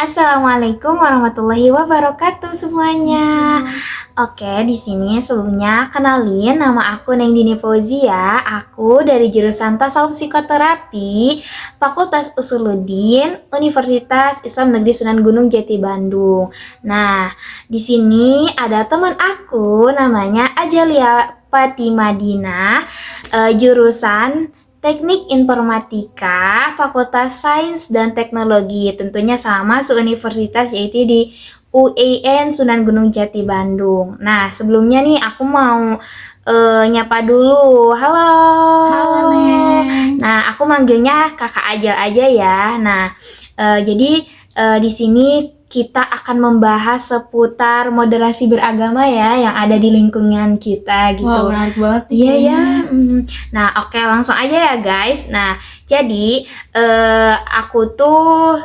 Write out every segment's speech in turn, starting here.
Assalamualaikum warahmatullahi wabarakatuh semuanya. Oke, di sini sebelumnya kenalin nama aku Neng Dini Fauzia. Aku dari jurusan Tasawuf Psikoterapi, Fakultas Usuluddin, Universitas Islam Negeri Sunan Gunung Jati Bandung. Nah, di sini ada teman aku namanya Ajalia Fatima Dina, jurusan Teknik Informatika, Fakultas Sains dan Teknologi, tentunya sama seuniversitas yaitu di UIN Sunan Gunung Jati Bandung. Nah, sebelumnya nih aku mau nyapa dulu. Halo. Halo Neng. Nah, aku manggilnya Kakak Ajal aja ya. Nah, jadi di sini kita akan membahas seputar moderasi beragama ya yang ada di lingkungan kita gitu. Wah, menarik banget nih. Iya ya. Nah, oke, langsung aja ya guys. Nah, jadi aku tuh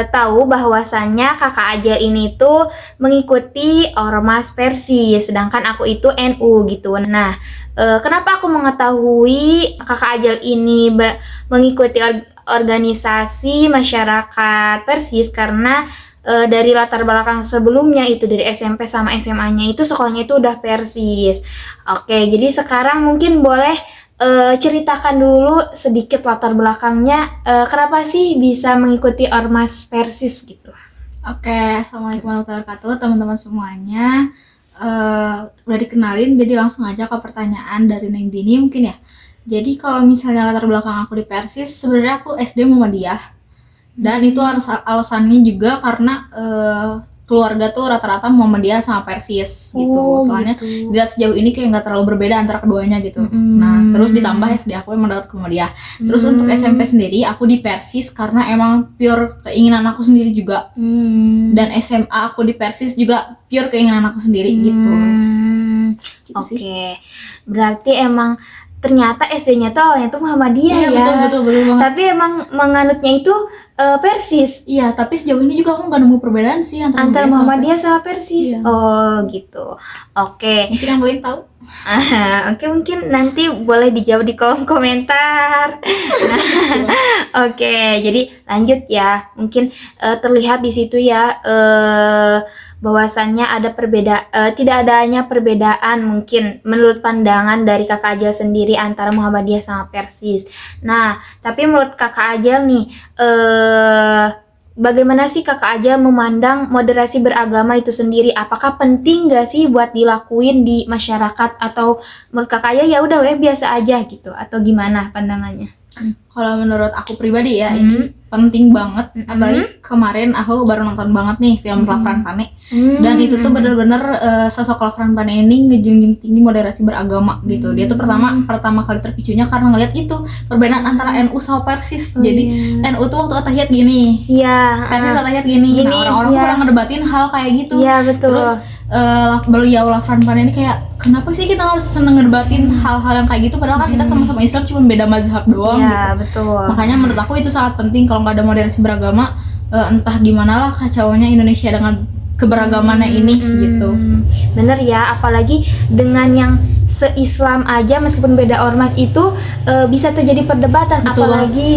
tahu bahwasannya Kakak Ajal ini tuh mengikuti Ormas Persis, sedangkan aku itu NU gitu. Nah, kenapa aku mengetahui Kakak Ajal ini mengikuti organisasi masyarakat Persis? Karena dari latar belakang sebelumnya itu dari SMP sama SMA-nya itu sekolahnya itu udah Persis. Oke, jadi sekarang mungkin boleh ceritakan dulu sedikit latar belakangnya, kenapa sih bisa mengikuti Ormas Persis gitu. Oke, Assalamualaikum warahmatullahi wabarakatuh teman-teman semuanya. Udah dikenalin, jadi langsung aja ke pertanyaan dari Neng Dini mungkin ya. Jadi kalau misalnya latar belakang aku di Persis, sebenarnya aku SD Muhammadiyah. Dan itu alasannya juga karena keluarga tuh rata-rata Muhammadiyah sama Persis gitu. Soalnya gitu. dilihat sejauh ini kayak nggak terlalu berbeda antara keduanya gitu. Nah, terus ditambah SD aku emang dapat ke Muhammadiyah. Terus untuk SMP sendiri aku di Persis karena emang pure keinginan aku sendiri juga. Dan SMA aku di Persis juga pure keinginan aku sendiri gitu. Gitu sih. Oke, berarti emang ternyata SD-nya tuh awalnya tuh Muhammadiyah Iya, ya. betul banget. Tapi emang menganutnya itu Persis. Iya, tapi sejauh ini juga aku nggak nemu perbedaan sih Antara Muhammadiyah sama Persis. Iya. Oh gitu. Oke. Mungkin yang lain tahu. Oke, mungkin nanti boleh dijawab di kolom komentar. Nah, oke, jadi lanjut ya. Mungkin terlihat di situ ya bahwasannya ada tidak adanya perbedaan mungkin menurut pandangan dari Kakak Ajal sendiri antara Muhammadiyah sama Persis. Nah, tapi menurut Kakak Ajal nih, bagaimana sih Kakak Ajal memandang moderasi beragama itu sendiri? Apakah penting gak sih buat dilakuin di masyarakat, atau menurut Kakak Ajal ya udah biasa aja gitu, atau gimana pandangannya? Kalau menurut aku pribadi ya, ini penting banget. Apalagi kemarin aku baru nonton banget nih film Lafran Pane. Dan itu tuh bener-bener sosok Lafran Pane ini ngejunjung tinggi moderasi beragama gitu. Dia tuh pertama kali terpicunya karena ngeliat itu perbedaan antara NU sama Persis. Jadi NU tuh waktu atahiyat gini, Iya. Persis atahiyat gini. Nah, orang-orang tuh pernah ngedebatin hal kayak gitu. Iya, betul. Terus beliau Lafran Pane ini kayak, kenapa sih kita harus seneng ngedebatin hal-hal yang kayak gitu, padahal kan kita sama-sama Islam, cuma beda mazhab doang Iya, gitu. betul. Makanya menurut aku itu sangat penting. Kalau nggak ada moderasi beragama, entah gimana lah kacaunya Indonesia dengan keberagamannya ini gitu. Bener ya, apalagi dengan yang se-Islam aja meskipun beda ormas itu bisa terjadi perdebatan. Betul Apalagi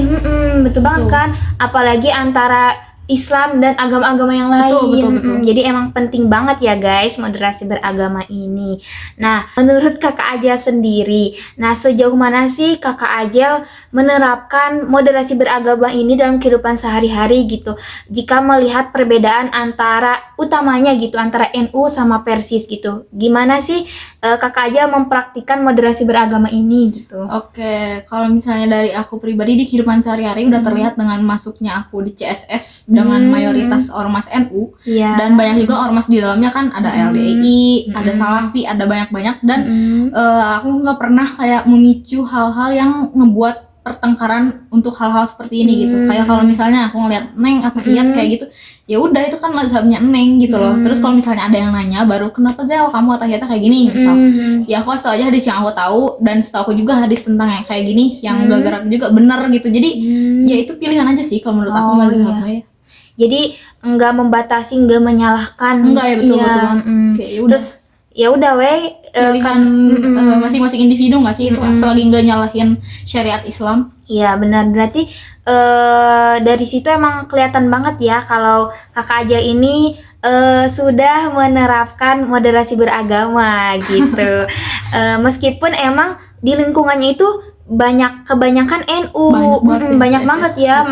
betul banget kan, apalagi antara Islam dan agama-agama yang lain. Betul. Jadi emang penting banget ya guys moderasi beragama ini. Nah, menurut Kakak Ajal sendiri, nah sejauh mana sih Kakak Ajal menerapkan moderasi beragama ini dalam kehidupan sehari-hari gitu? Jika melihat perbedaan antara utamanya gitu antara NU sama Persis gitu, gimana sih Kakak Ajal mempraktikkan moderasi beragama ini gitu? Oke, kalau misalnya dari aku pribadi di kehidupan sehari-hari udah terlihat dengan masuknya aku di CSS dengan mayoritas ormas NU. Iya. Dan banyak juga ormas di dalamnya kan, ada LDI, ada Salafi, ada banyak-banyak. Dan aku nggak pernah kayak memicu hal-hal yang ngebuat pertengkaran untuk hal-hal seperti ini gitu. Kayak kalau misalnya aku ngeliat Neng atahiyat kayak gitu, ya udah itu kan mazhabnya Neng gitu loh. Terus kalau misalnya ada yang nanya baru, kenapa Zel kamu atahiyatnya kayak gini misal, ya aku kasih tau aja hadis yang aku tahu, dan setahu aku juga hadis tentang yang kayak gini yang gak gerak juga bener gitu. Jadi ya itu pilihan aja sih kalau menurut aku mazhabnya ya. Jadi enggak membatasi, enggak menyalahkan. Enggak ya, betul. Iya. Kayak ya udah. Terus ya udah weh pilihan masing-masing individu nggak sih itu selagi nggak nyalahin syariat Islam. Iya benar, berarti dari situ emang kelihatan banget ya kalau Kakak Ajel ini sudah menerapkan moderasi beragama gitu. Meskipun emang di lingkungannya itu kebanyakan NU, banyak banget ya.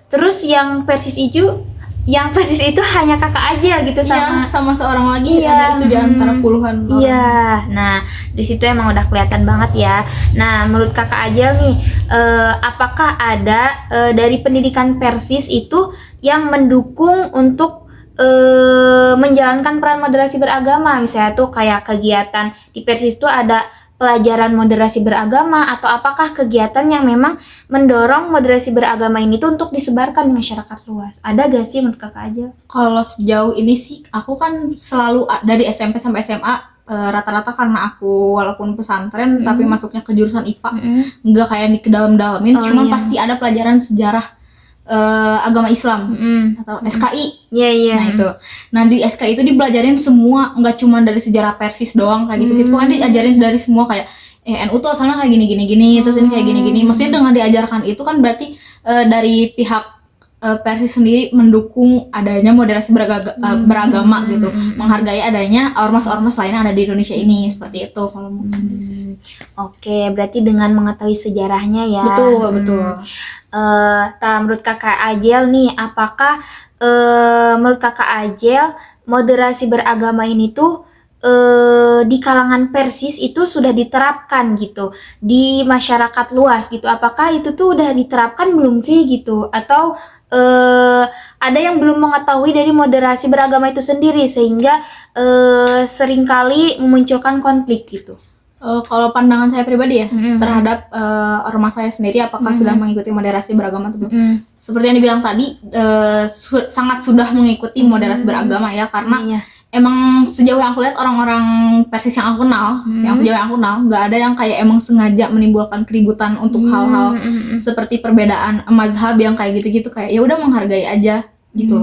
Terus yang Persis itu hanya Kakak Ajel gitu sama seorang lagi iya, itu di antara puluhan orang. Iya, nah di situ emang udah kelihatan banget ya. Nah menurut Kakak Ajel nih, apakah ada dari pendidikan Persis itu yang mendukung untuk menjalankan peran moderasi beragama? Misalnya tuh kayak kegiatan di Persis tuh ada pelajaran moderasi beragama, atau apakah kegiatan yang memang mendorong moderasi beragama ini tuh untuk disebarkan di masyarakat luas? Ada gak sih menurut Kakak Ajel? Kalau sejauh ini sih aku kan selalu dari SMP sampai SMA rata-rata karena aku walaupun pesantren tapi masuknya ke jurusan IPA nggak kayak di kedalam-dalamin, cuman pasti ada pelajaran sejarah agama Islam atau SKI. Nah itu, nah di SKI itu dipelajarin semua, nggak cuma dari sejarah Persis doang kayak gitu kan diajarin dari semua kayak NU tuh asalnya kayak gini terus ini kayak gini. Maksudnya dengan diajarkan itu kan berarti dari pihak Persis sendiri mendukung adanya moderasi beragama gitu, menghargai adanya ormas-ormas lain yang ada di Indonesia ini, seperti itu kalau mungkin. Oke, berarti dengan mengetahui sejarahnya ya. Betul. Menurut Kakak Ajel nih, apakah menurut Kakak Ajel moderasi beragama ini tuh di kalangan Persis itu sudah diterapkan gitu di masyarakat luas gitu? Apakah itu tuh udah diterapkan belum sih gitu? Atau ada yang belum mengetahui dari moderasi beragama itu sendiri sehingga seringkali memunculkan konflik gitu? Kalau pandangan saya pribadi ya terhadap ormas saya sendiri, apakah sudah mengikuti moderasi beragama atau belum? Seperti yang dibilang tadi, sangat sudah mengikuti moderasi beragama ya, karena emang sejauh yang aku lihat orang-orang Persis yang aku kenal, nggak ada yang kayak emang sengaja menimbulkan keributan untuk hal-hal seperti perbedaan mazhab yang kayak gitu-gitu, kayak ya udah menghargai aja gitu.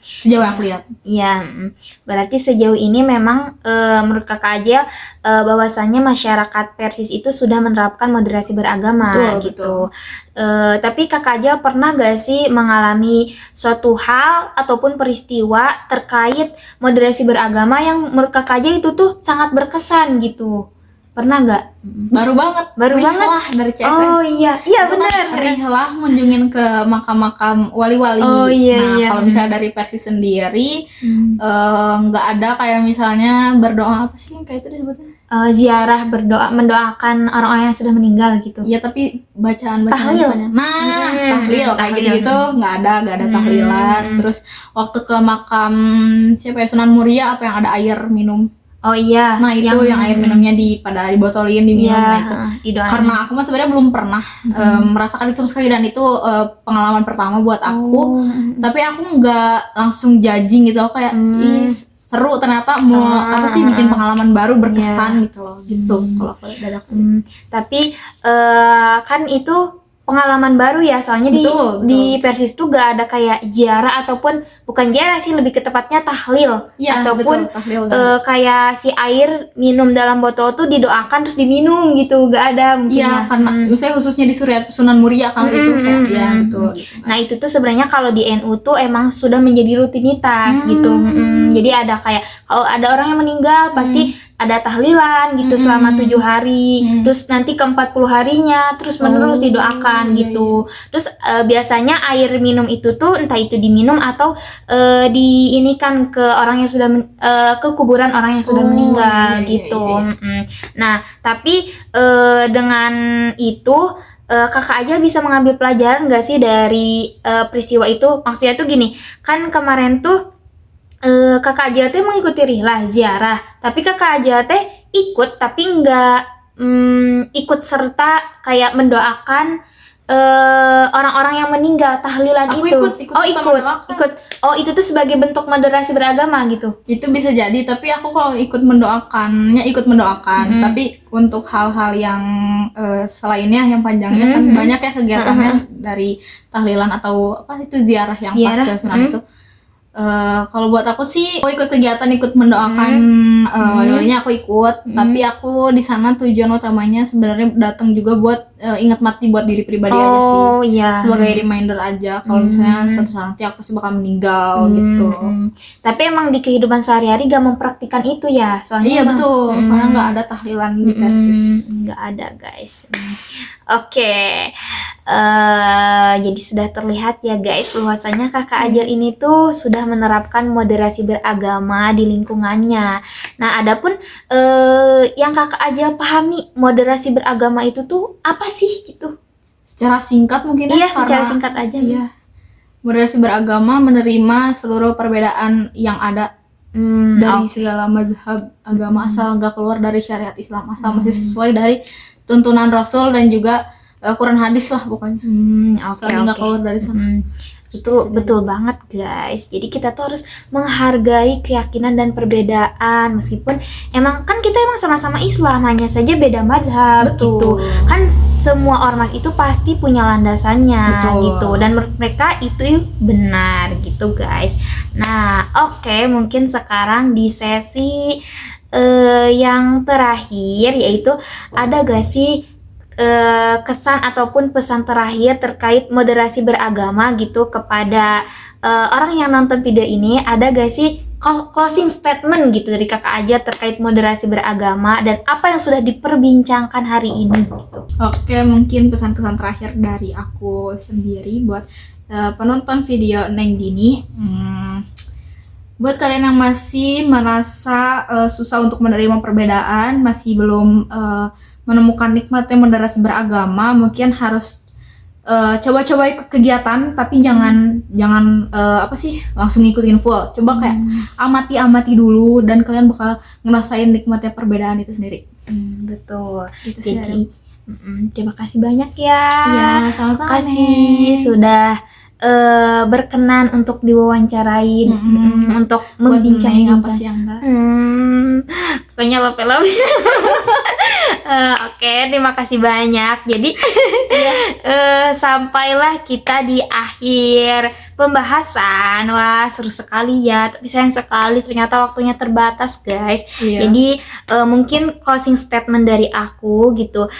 Sejauh yang aku lihat. Iya, berarti sejauh ini memang menurut Kakak Ajel bahwasannya masyarakat Persis itu sudah menerapkan moderasi beragama gitu. Tapi Kakak Ajel pernah gak sih mengalami suatu hal ataupun peristiwa terkait moderasi beragama yang menurut Kakak Ajel itu tuh sangat berkesan gitu? Pernah nggak? Baru banget lah dari CSS. Oh iya benar. Rihlah menjunjungin ke makam-makam wali-wali. Kalau misalnya dari Persis sendiri nggak ada kayak misalnya berdoa, apa sih yang kayak itu disebutnya? Ziarah, berdoa, mendoakan orang-orang yang sudah meninggal gitu. Iya, tapi bacaan tahlil. Tahlil kayak gitu nggak ada tahlilan. Terus waktu ke makam siapa ya, Sunan Muria, apa yang ada air minum. Oh iya. Nah itu yang air minumnya pada dibotolin, diminum. Nah itu karena aku mah sebenarnya belum pernah merasakan itu sekali, dan itu pengalaman pertama buat aku. Tapi aku nggak langsung judging gitu, aku kayak seru ternyata, mau apa sih bikin pengalaman baru berkesan gitu loh gitu. Kalau dari aku. Tapi kan itu pengalaman baru ya, soalnya betul. Di Persis tuh gak ada kayak ziarah, ataupun bukan ziarah sih, lebih ke tepatnya tahlil ya, ataupun tahlil, kayak si air minum dalam botol tuh didoakan terus diminum gitu, gak ada mungkin. Iya, karena misalnya khususnya di Sunan Muria kan itu kayak ya betul. Nah itu tuh sebenarnya kalau di NU tuh emang sudah menjadi rutinitas gitu. Jadi ada kayak kalau ada orang yang meninggal pasti ada tahlilan gitu selama 7 hari, terus nanti ke 40 harinya terus menerus didoakan gitu. Terus biasanya air minum itu tuh entah itu diminum atau diinikan ke orang yang sudah ke kuburan orang yang sudah meninggal gitu. Nah tapi dengan itu Kakak Ajel bisa mengambil pelajaran gak sih dari peristiwa itu? Maksudnya tuh gini, kan kemarin tuh Kakak Ajel teh mengikuti rihlah ziarah, tapi Kakak Ajel teh ikut tapi nggak ikut serta kayak mendoakan orang-orang yang meninggal, tahlilan. Aku itu ikut. Oh itu tuh sebagai bentuk moderasi beragama gitu? Itu bisa jadi, tapi aku kalau ikut mendoakan, tapi untuk hal-hal yang selainnya yang panjangnya kan banyak ya kegiatannya dari tahlilan atau apa itu ziarah yang pas ke Sunan itu. Kalau buat aku sih, aku ikut kegiatan, ikut mendoakan wali-walinya, aku ikut. Tapi aku di sana tujuan utamanya sebenarnya datang juga buat ingat mati buat diri pribadi aja sih. Oh iya. Sebagai reminder aja kalau misalnya suatu saat nanti aku pasti bakal meninggal gitu. Tapi emang di kehidupan sehari-hari gak mempraktikkan itu ya, soalnya Iya betul, soalnya nggak ada tahlilan di Persis. nggak ada guys. Oke. Jadi sudah terlihat ya guys bahwasanya kakak Ajel ini tuh sudah menerapkan moderasi beragama di lingkungannya. Nah, adapun yang kakak Ajel pahami moderasi beragama itu tuh apa sih gitu? Secara singkat mungkin Iya, ya, secara karena- singkat aja. Iya. Moderasi beragama menerima seluruh perbedaan yang ada dari segala mazhab agama asal nggak keluar dari syariat Islam, asal masih sesuai dari tuntunan Rasul dan juga Quran hadis lah pokoknya. Oke, Asal nggak keluar dari sana. Itu betul banget guys. Jadi kita tuh harus menghargai keyakinan dan perbedaan, meskipun emang kan kita emang sama-sama Islam, hanya saja beda mazhab gitu. Kan semua ormas itu pasti punya landasannya. Betul. Gitu, dan menurut mereka itu benar gitu guys. Nah, oke, mungkin sekarang di sesi yang terakhir, yaitu ada gak sih kesan ataupun pesan terakhir terkait moderasi beragama gitu kepada orang yang nonton video ini? Ada gak sih closing statement gitu dari kakak Ajel terkait moderasi beragama dan apa yang sudah diperbincangkan hari ini gitu? Oke, mungkin pesan-pesan terakhir dari aku sendiri buat penonton video Neng Dini. Buat kalian yang masih merasa susah untuk menerima perbedaan, masih belum menemukan nikmatnya moderasi beragama, mungkin harus coba-coba ikut kegiatan, tapi jangan langsung ngikutin full. Coba kayak amati dulu dan kalian bakal ngerasain nikmatnya perbedaan itu sendiri. Betul. Gitu sih. Jadi terima kasih banyak ya. Iya, sama-sama. Kasih sudah berkenan untuk diwawancarain, untuk Buat Neng membincang-bincang. apa sih yang enggak? Pokoknya lope-lope. Oke, terima kasih banyak. Jadi sampailah kita di akhir pembahasan. Wah, seru sekali ya. Tapi sayang sekali ternyata waktunya terbatas, guys. Iya. Jadi mungkin closing statement dari aku gitu.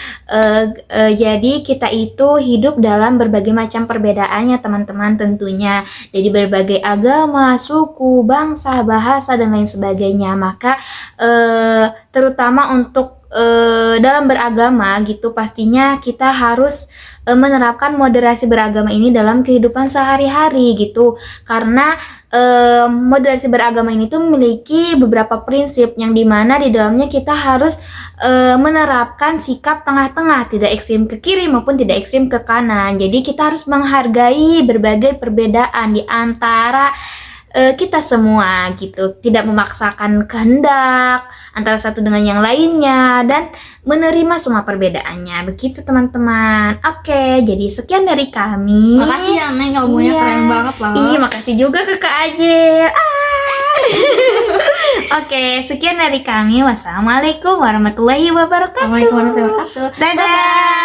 Jadi kita itu hidup dalam berbagai macam perbedaannya, teman-teman, tentunya. Jadi berbagai agama, suku, bangsa, bahasa dan lain sebagainya. Maka terutama untuk dalam beragama gitu, pastinya kita harus menerapkan moderasi beragama ini dalam kehidupan sehari-hari gitu, karena moderasi beragama ini tuh memiliki beberapa prinsip yang dimana di dalamnya kita harus menerapkan sikap tengah-tengah, tidak ekstrim ke kiri maupun tidak ekstrim ke kanan. Jadi kita harus menghargai berbagai perbedaan di antara kita semua gitu, tidak memaksakan kehendak antara satu dengan yang lainnya dan menerima semua perbedaannya. Begitu teman-teman. Oke, jadi sekian dari kami. Makasih ya Neng, ilmunya Iya. keren banget loh. Iya, makasih juga ke Kak Ajel. Oke, sekian dari kami. Wassalamualaikum warahmatullahi wabarakatuh. Assalamualaikum warahmatullahi wabarakatuh. Dadah.